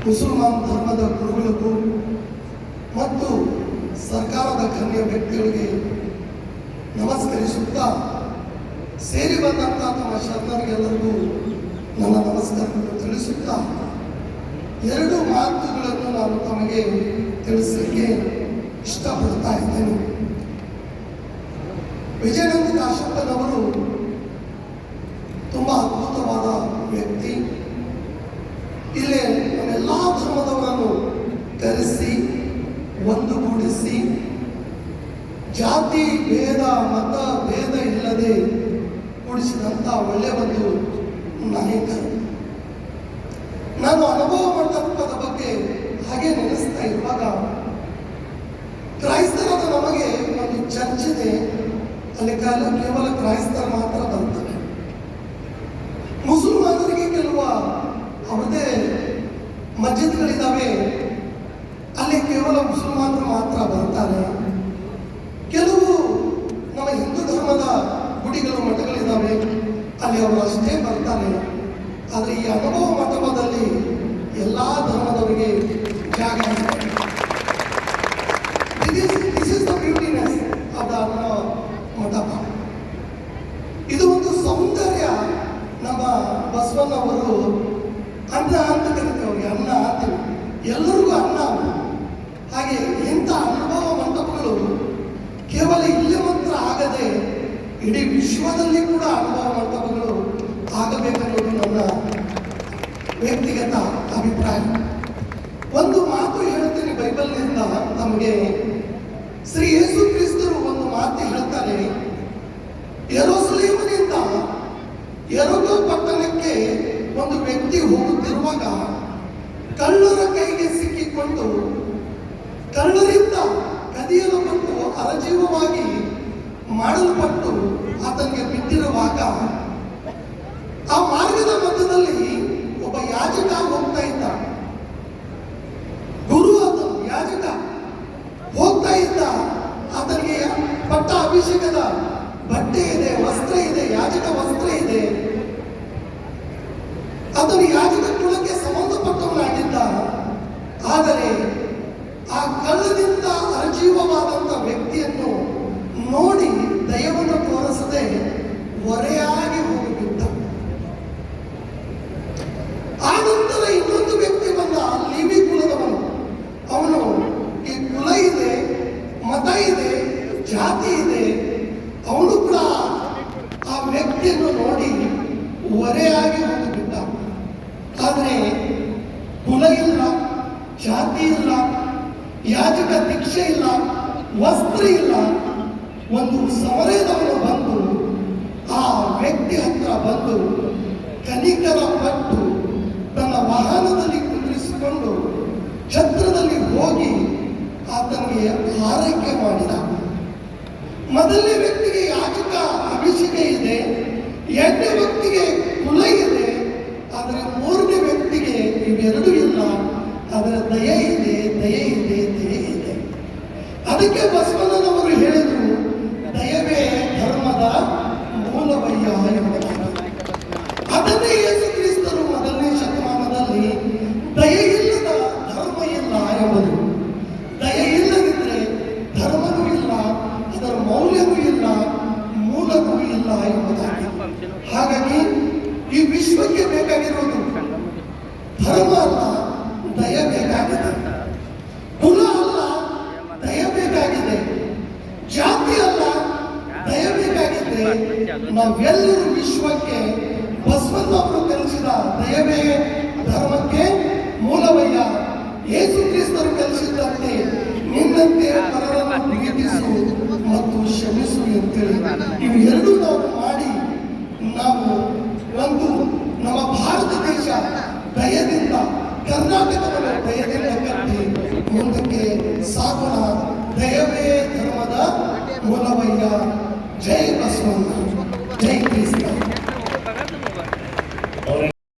ಮುಸಲ್ಮಾನ್ ಧರ್ಮದ ಗುರುಗಳಿಗೂ ಮತ್ತು ಸರ್ಕಾರದ ಗಣ್ಯ ವ್ಯಕ್ತಿಗಳಿಗೆ ನಮಸ್ಕರಿಸುತ್ತಾ ಸೇರಿ ಬಂದಂಥ ತಮ್ಮ ಶರಣರಿಗೆಲ್ಲರಿಗೂ ನನ್ನ ನಮಸ್ಕಾರವನ್ನು ತಿಳಿಸುತ್ತಾ ಎರಡು ಮಾತುಗಳನ್ನು ನಾನು ತಮಗೆ ತಿಳಿಸಲಿಕ್ಕೆ ಇಷ್ಟಪಡ್ತಾ ಇದ್ದೇನೆ. ವಿಜಯಾನಂದ ಕಾಶಪ್ಪನವರು ತುಂಬ ಅದ್ಭುತವಾದ ವ್ಯಕ್ತಿ. ಇಲ್ಲಿ ನಮ್ಮೆಲ್ಲ ಧರ್ಮದವರನ್ನು ಕರೆಸಿ ಒಂದುಗೂಡಿಸಿ ಜಾತಿ ಭೇದ ಮತ ಭೇದ ಇಲ್ಲದೆ ಕೂಡಿಸಿದಂಥ ಒಳ್ಳೆಯ ಒಂದು ನಾಯಕರು. ನಾನು ಅನುಭವ ಮಂಟಪದ ಬಗ್ಗೆ ಹಾಗೆ ನೆನೆಸ್ತಾ ಇರುವಾಗ ಕ್ರೈಸ್ತರಾದ ನಮಗೆ ಒಂದು ಚರ್ಚ್ ಇದೆ. ಅಲ್ಲಿ ಕೇವಲ ಕ್ರೈಸ್ತರು ಮಾತ್ರ ಬರ್ತಾರೆ. ಮುಸಲ್ಮಾನರಿಗೆ ಕೆಲವು ಅವರದೇ ಮಸ್ಜಿದ್ಗಳಿದ್ದಾವೆ, ಅಲ್ಲಿ ಕೇವಲ ಮುಸಲ್ಮಾನರು ಮಾತ್ರ ಬರ್ತಾರೆ. ಕೆಲವು ನಮ್ಮ ಹಿಂದೂ ಧರ್ಮದ ಗುಡಿಗಳು ಮಠಗಳಿದ್ದಾವೆ, ಅಲ್ಲಿ ಅವರು ಅಷ್ಟೇ ಬರ್ತಾರೆ. ಆದರೆ ಈ ಅನುಭವ ಮಂಟಪದಲ್ಲಿ ಎಲ್ಲ ಧರ್ಮದವರಿಗೆ ಜಾಗ ಇದೆ. This is the beautiness of the Anubhava Mantapa. ಇದು ಒಂದು ಸೌಂದರ್ಯ. ನಮ್ಮ ಬಸವಣ್ಣವರು ಅನ್ನ ಅಂತ ಕರಿತೇವೆ, ಅನ್ನ ಅಂತೀವಿ, ಎಲ್ಲರಿಗೂ ಅನ್ನ. ಹಾಗೆ ಇಂಥ ಅನುಭವ ಮಂಟಪಗಳು ಕೇವಲ ಇಲ್ಲಿ ಮಾತ್ರ ಆಗದೆ ಇಡೀ ವಿಶ್ವದಲ್ಲಿ ಕೂಡ ಅನುಭವ ಮಂಟಪಗಳು ಆಗಬೇಕನ್ನೋದು ನನ್ನ ವ್ಯಕ್ತಿಗತ ಅಭಿಪ್ರಾಯ. ಒಂದು ಮಾತು ಹೇಳ್ತೀನಿ ಬೈಬಲ್ನಿಂದ ನಮಗೆ. ಶ್ರೀ ಯೇಸು ಕ್ರಿಸ್ತರು ಒಂದು ಮಾತು ಹೇಳ್ತಾರೆ. ಯೆರೂಸಲೇಮಿನಿಂದ ಯೆರಿಕೋ ಪಟ್ಟಣಕ್ಕೆ ಒಂದು ವ್ಯಕ್ತಿ ಹೋಗುತ್ತಿರುವಾಗ ಕಳ್ಳರ ಕೈಗೆ ಸಿಕ್ಕಿಕೊಂಡು ಕಳ್ಳರಿಂದ ಕದಿಯಲ್ಪಟ್ಟು ಅರಜೀವವಾಗಿ ಮಾಡಲ್ಪಟ್ಟು ಆತನಿಗೆ ಬಿದ್ದಿರುವಾಗ ಆ ಮಾರ್ಗದ ಮಧ್ಯದಲ್ಲಿ ಒಬ್ಬ ಯಾಜಕ ಹೋಗ್ತಾ ಇದ್ದ. ಗುರು ಆತನು ಯಾಜಕ ಹೋಗ್ತಾ ಇದ್ದ. ಆತನಿಗೆ ಪಟ್ಟ ಅಭಿಷೇಕದ ಬಟ್ಟೆ ಇದೆ, ವಸ್ತ್ರ ಇದೆ, ಯಾಜಕ ವಸ್ತ್ರ ಇದೆ. ಆತನು ಯಾಜಕ ಕುಲಕ್ಕೆ ಸಂಬಂಧಪಟ್ಟವನಾಗಿದ್ದ. ಆದರೆ ಆ ಕಳ್ಳದಿಂದ ಅರ್ಜೀವವಾದಂಥ ವ್ಯಕ್ತಿಯನ್ನು ನೋಡಿ ದಯವನ್ನು ತೋರಿಸದೆ ಹೊರೆಯಾಗಿ ಹೋಗಿಬಿಟ್ಟ. ಆ ನಂತರ ಇನ್ನೊಂದು ವ್ಯಕ್ತಿ ಬಂದ, ಲೇವಿ ಕುಲದವನು. ಅವನು ಈ ಕುಲ ಇದೆ, ಮತ ಇದೆ, ಜಾತಿ ಇದೆ. ಅವನು ಕೂಡ ಆ ವ್ಯಕ್ತಿಯನ್ನು ನೋಡಿ ಹೊರೆಯಾಗಿ ಹೋಗಿಬಿಟ್ಟ. ಆದರೆ ಕುಲ ಇಲ್ಲ, ಜಾತಿ ಇಲ್ಲ, ಯಾಜಕ ದೀಕ್ಷೆ ಇಲ್ಲ, ವಸ್ತ್ರ ಇಲ್ಲ. ಒಂದು ಸಮರದವನು ಬಂದು ಆ ವ್ಯಕ್ತಿ ಹತ್ರ ಬಂದು ಕನಿಕರ ಪಟ್ಟು ತನ್ನ ವಾಹನದಲ್ಲಿ ಕುಂದಿರಿಸಿಕೊಂಡು ಛತ್ರದಲ್ಲಿ ಹೋಗಿ ಆತನಿಗೆ ಆರೈಕೆ ಮಾಡಿದ. ಮೊದಲನೇ ವ್ಯಕ್ತಿಗೆ ಯಾಜಕ ಅಭಿಷೇಕ ಇದೆ, ಎರಡನೇ ವ್ಯಕ್ತಿಗೆ ಕುಲ ಇದೆ, ಆದರೆ ಮೂರನೇ ವ್ಯಕ್ತಿಗೆ ಇವೆರಡೂ ಇಲ್ಲ. ಅದರ ದಯೆ ಇದೆ, ದಯೆ ಇದೆ, ದಯೆ ಇದೆ. ಅದಕ್ಕೆ ಬಸವಣ್ಣನವರು ಹೇಳಿದರು, ದಯವೇ ಧರ್ಮದ ಮೂಲವಯ್ಯ ಎಂಬುದಾಗಿ. ಅದನ್ನೇ ಯೇಸು ಕ್ರಿಸ್ತರು ಮೊದಲನೇ ಶತಮಾನದಲ್ಲಿ ದಯೆ ಇಲ್ಲದ ಧರ್ಮ ಇಲ್ಲ ಎಂಬುದು. ದಯೆ ಇಲ್ಲದಿದ್ದರೆ ಧರ್ಮವೂ ಇಲ್ಲ, ಅದರ ಮೌಲ್ಯವೂ ಇಲ್ಲ, ಮೂಲವೂ ಇಲ್ಲ ಎಂಬುದಾಗಿ. ಹಾಗಾಗಿ ಈ ವಿಶ್ವಕ್ಕೆ ಬೇಕಾಗಿರುವುದು ಧರ್ಮ ಅಲ್ಲ, ದಯ ಬೇಕಾಗಿದೆ. ಕುಲ ಅಲ್ಲ, ದಯ ಬೇಕಾಗಿದೆ. ಜಾತಿ ಅಲ್ಲ, ದಯ ಬೇಕಾಗಿದೆ. ನಾವೆಲ್ಲರೂ ವಿಶ್ವಕ್ಕೆ ಬಸವಣ್ಣವರು ಕಲಿಸಿದ ದಯವೇ ಧರ್ಮಕ್ಕೆ ಮೂಲವಯ್ಯ. ಯೇಸು ಕ್ರಿಸ್ತರು ಕಲಿಸಿದಂತೆ ನಿನ್ನಂತೆ ಪರರನ್ನು ಪ್ರೀತಿಸು ಮತ್ತು ಕ್ಷಮಿಸು ಅಂತೇಳಿ ಇವು ಎರಡೂ ನಾವು ಮಾಡಿ ನಾವು ಒಂದು ನಮ್ಮ ಭಾರತ ದೇಶ ದಯದಿಂದ, ಕರ್ನಾಟಕವನ್ನು ದಯದಿಂದ ಕಟ್ಟಿ ಮುಂದಕ್ಕೆ ಸಾಗೋಣ. ದಯವೇ ಧರ್ಮದ ಮೂಲವಯ್ಯ. ಜೈ ಬಸವಣ್ಣ, ಜೈ